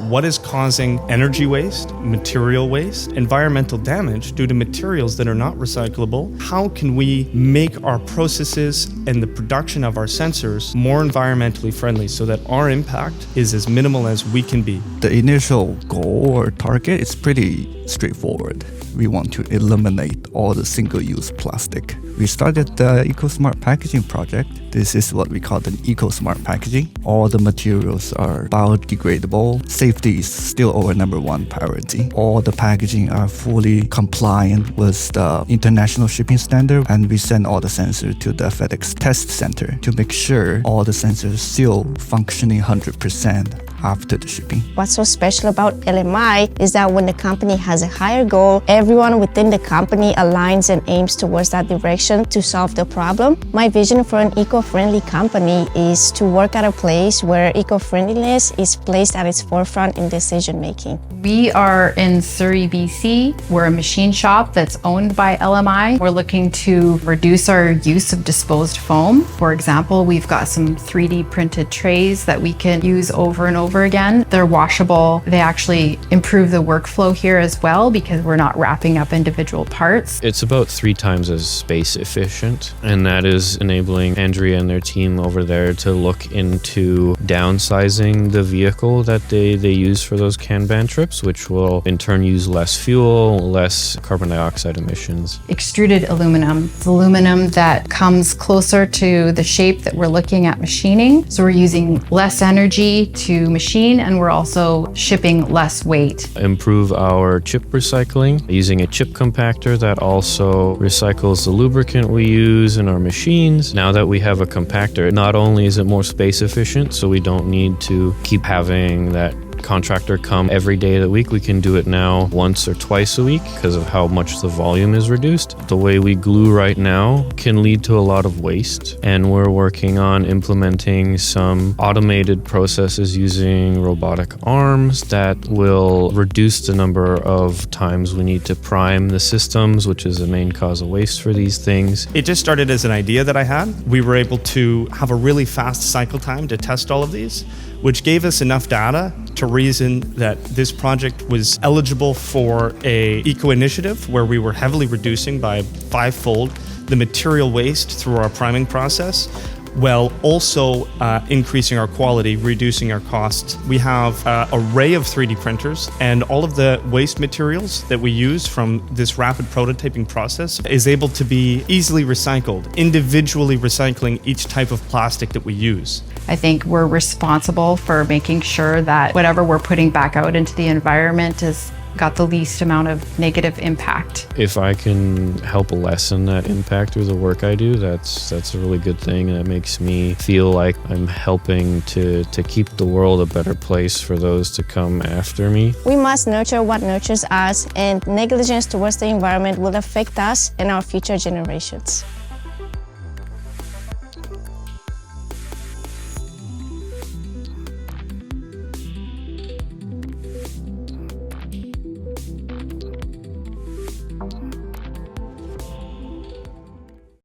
what is causing energy waste, material waste, environmental damage due to materials that are not recyclable. How can we make our processes and the production of our sensors more environmentally friendly so that our impact is as minimal as we can be? The initial goal or target is pretty straightforward. We want to eliminate all the single-use plastic. We started the EcoSmart packaging project. This is what we call the EcoSmart packaging. All the materials are biodegradable. Safety is still our number one priority. All the packaging are fully compliant with the international shipping standard, and we send all the sensors to the FedEx test center to make sure all the sensors still functioning 100% after the shipping. What's so special about LMI is that when the company has a higher goal, everyone within the company aligns and aims towards that direction to solve the problem. My vision for an eco-friendly company is to work at a place where eco-friendliness is placed at its forefront in decision making. We are in Surrey, BC. We're a machine shop that's owned by LMI. We're looking to reduce our use of disposed foam. For example, we've got some 3D printed trays that we can use over and over again. They're washable. They actually improve the workflow here as well because we're not wrapping up individual parts. It's about 3 times as space efficient, and that is enabling Andrea and their team over there to look into downsizing the vehicle that they use for those Kanban trips, which will in turn use less fuel, less carbon dioxide emissions. Extruded aluminum. It's aluminum that comes closer to the shape that we're looking at machining. So we're using less energy to machine, and we're also shipping less weight. Improve our chip recycling using a chip compactor that also recycles the lubricant we use in our machines. Now that we have a compactor, not only is it more space efficient, so we don't need to keep having that contractor come every day of the week. We can do it now once or twice a week because of how much the volume is reduced. The way we glue right now can lead to a lot of waste, and we're working on implementing some automated processes using robotic arms that will reduce the number of times we need to prime the systems, which is the main cause of waste for these things. It just started as an idea that I had. We were able to have a really fast cycle time to test all of these, which gave us enough data to reason that this project was eligible for a eco-initiative where we were heavily reducing by 5-fold the material waste through our priming process, while also increasing our quality, reducing our costs. We have an array of 3D printers, and all of the waste materials that we use from this rapid prototyping process is able to be easily recycled, individually recycling each type of plastic that we use. I think we're responsible for making sure that whatever we're putting back out into the environment has got the least amount of negative impact. If I can help lessen that impact through the work I do, that's a really good thing, and it makes me feel like I'm helping to keep the world a better place for those to come after me. We must nurture what nurtures us, and negligence towards the environment will affect us and our future generations.